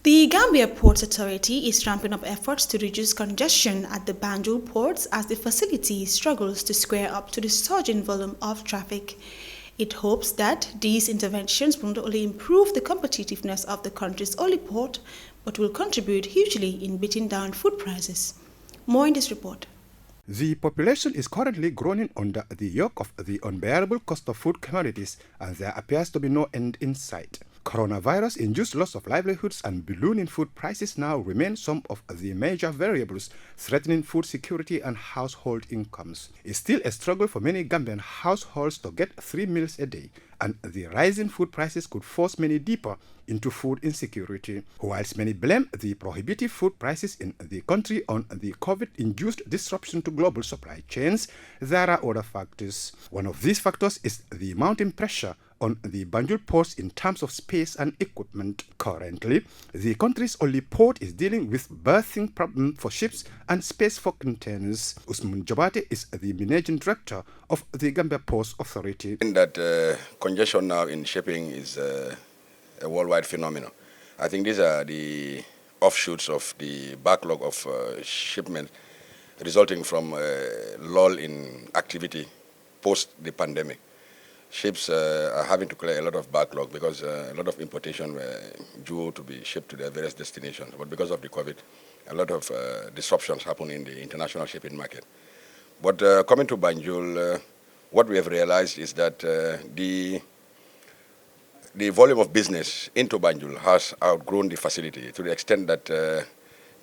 The Gambia Ports Authority is ramping up efforts to reduce congestion at the Banjul ports as the facility struggles to square up to the surging volume of traffic. It hopes that these interventions will not only improve the competitiveness of the country's only port, but will contribute hugely in beating down food prices. More in this report. The population is currently groaning under the yoke of the unbearable cost of food commodities, and there appears to be no end in sight. Coronavirus-induced loss of livelihoods and ballooning food prices now remain some of the major variables threatening food security and household incomes. It's still a struggle for many Gambian households to get 3 meals a day, and the rising food prices could force many deeper into food insecurity. Whilst many blame the prohibitive food prices in the country on the COVID-induced disruption to global supply chains, there are other factors. One of these factors is the mounting pressure on the Banjul ports in terms of space and equipment. Currently, the country's only port is dealing with berthing problem for ships and space for containers. Usman Jabate is the managing director of the Gambia Ports Authority. In that congestion now in shipping is a worldwide phenomenon. I think these are the offshoots of the backlog of shipment resulting from lull in activity post the pandemic. Ships are having to clear a lot of backlog because a lot of importation were due to be shipped to their various destinations. But because of the COVID, a lot of disruptions happen in the international shipping market. But coming to Banjul, what we have realized is that the volume of business into Banjul has outgrown the facility to the extent that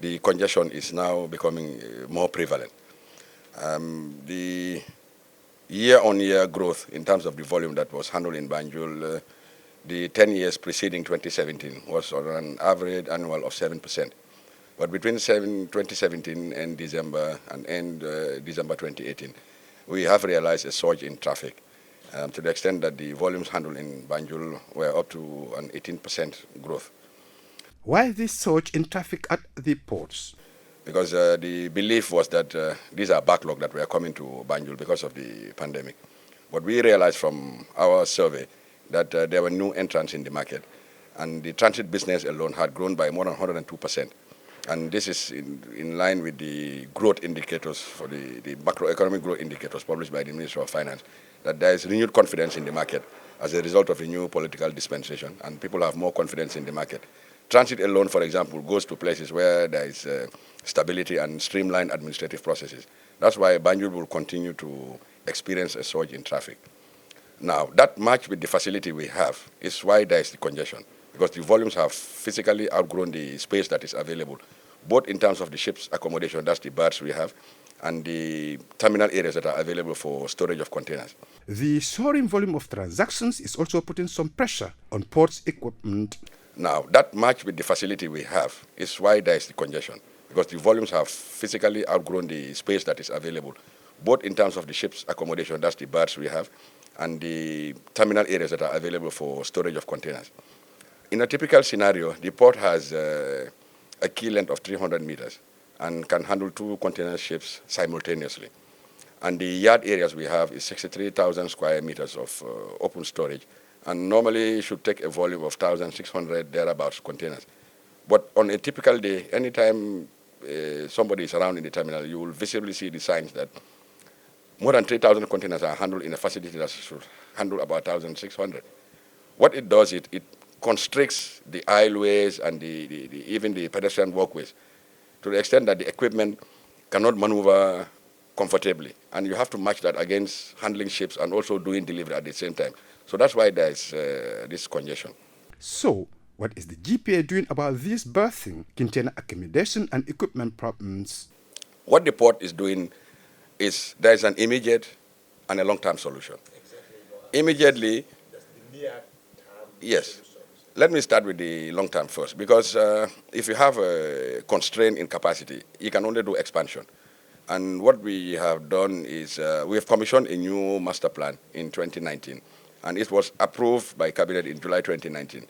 the congestion is now becoming more prevalent. The year-on-year growth in terms of the volume that was handled in Banjul, the 10 years preceding 2017 was on an average annual of 7%. But between 2017 and December and end December 2018, we have realized a surge in traffic to the extent that the volumes handled in Banjul were up to an 18% growth. Why this surge in traffic at the ports? Because the belief was that these are backlog that were coming to Banjul because of the pandemic. But we realized from our survey that there were new entrants in the market, and the transit business alone had grown by more than 102%. And this is in line with the growth indicators for the macroeconomic growth indicators published by the Ministry of Finance, that there is renewed confidence in the market as a result of the new political dispensation, and people have more confidence in the market. Transit alone, for example, goes to places where there is stability and streamlined administrative processes. That's why Banjul will continue to experience a surge in traffic. Now, that matched with the facility we have is why there is the congestion, because the volumes have physically outgrown the space that is available, both in terms of the ship's accommodation, that's the berths we have, and the terminal areas that are available for storage of containers. The soaring volume of transactions is also putting some pressure on ports equipment. Now, that matched with the facility we have is why there is the congestion, because the volumes have physically outgrown the space that is available, both in terms of the ship's accommodation, that's the berths we have, and the terminal areas that are available for storage of containers. In a typical scenario, the port has a quay length of 300 meters and can handle 2 container ships simultaneously. And the yard areas we have is 63,000 square meters of open storage, and normally should take a volume of 1,600 thereabouts containers. But on a typical day, anytime somebody is around in the terminal, you will visibly see the signs that more than 3,000 containers are handled in a facility that should handle about 1,600. What it does, it constricts the aisleways and even the pedestrian walkways to the extent that the equipment cannot maneuver comfortably. And you have to match that against handling ships and also doing delivery at the same time. So that's why there is this congestion. So, what is the GPA doing about this berthing, container accommodation, and equipment problems? What the port is doing is there is an immediate and a long-term solution. Immediately, yes. Let me start with the long-term first, because if you have a constraint in capacity, you can only do expansion. And what we have done is we have commissioned a new master plan in 2019, and it was approved by Cabinet in July 2019.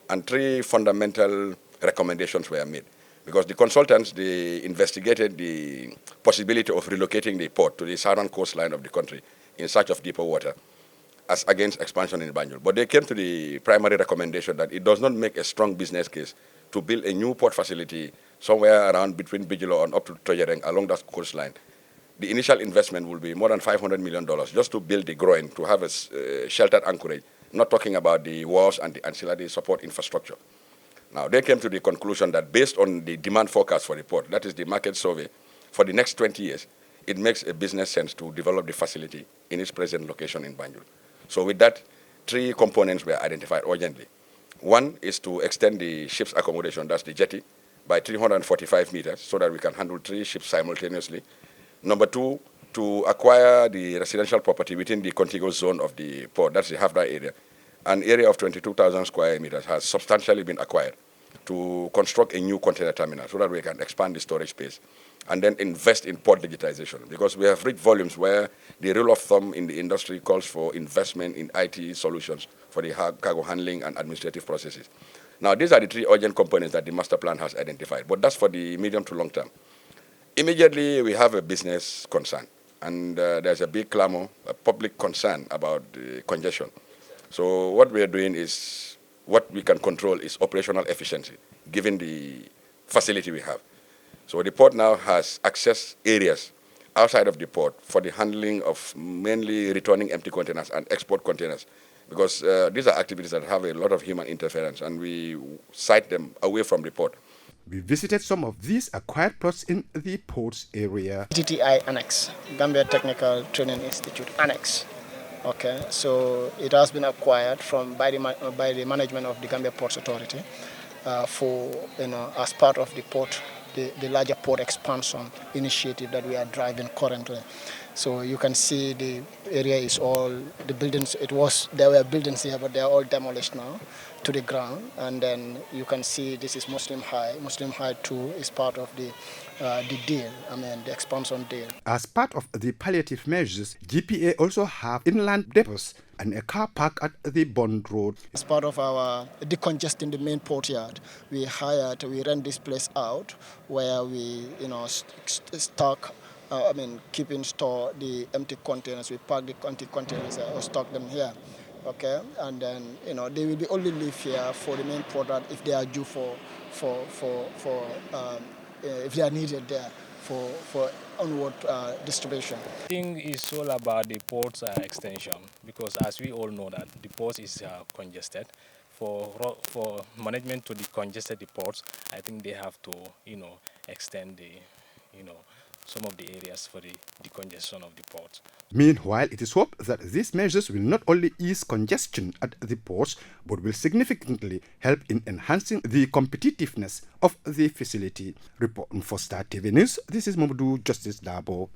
And 3 fundamental recommendations were made, because the consultants, they investigated the possibility of relocating the port to the southern coastline of the country in search of deeper water. as against expansion in Banjul. But they came to the primary recommendation that it does not make a strong business case to build a new port facility somewhere around between Bijilo and up to Tojereng along that coastline. The initial investment will be more than $500 million just to build the groin, to have a sheltered anchorage, not talking about the walls and the ancillary support infrastructure. Now, they came to the conclusion that based on the demand forecast for the port, that is the market survey, for the next 20 years, it makes a business sense to develop the facility in its present location in Banjul. So with that, 3 components were identified urgently. One is to extend the ship's accommodation, that's the jetty, by 345 meters so that we can handle 3 ships simultaneously. Number 2, to acquire the residential property within the contiguous zone of the port, that's the Hafda area. An area of 22,000 square meters has substantially been acquired to construct a new container terminal so that we can expand the storage space and then invest in port digitization, because we have reached volumes where the rule of thumb in the industry calls for investment in IT solutions for the cargo handling and administrative processes. Now, these are the 3 urgent components that the master plan has identified, but that's for the medium to long term. Immediately, we have a business concern, and there's a big clamor, a public concern about congestion. So what we are doing is, what we can control is operational efficiency, given the facility we have. So the port now has access areas outside of the port for the handling of mainly returning empty containers and export containers, because these are activities that have a lot of human interference, and we site them away from the port. We visited some of these acquired plots in the ports area. TTI Annex, Gambia Technical Training Institute Annex. Okay, so it has been acquired by the management of the Gambia Ports Authority as part of the port, the larger port expansion initiative that we are driving currently. So you can see the area is all, the buildings, there were buildings here, but they are all demolished now to the ground. And then you can see this is Muslim High. Muslim High 2 is part of the deal, the expansion deal. As part of the palliative measures, GPA also have inland depots and a car park at the Bond Road. As part of our decongesting the main port yard, we rent this place out where we, stock, keep in store the empty containers. We pack the empty containers or stock them here. Okay, and then they will be only live here for the main port if they are due if they are needed there for onward distribution. I think it's all about the port's extension, because as we all know that the port is congested. For management to decongest the ports, I think they have to extend some of the areas for the decongestion of the ports. Meanwhile, it is hoped that these measures will not only ease congestion at the ports, but will significantly help in enhancing the competitiveness of the facility. Reporting for Star TV News, this is Mamadou Justice Dabo.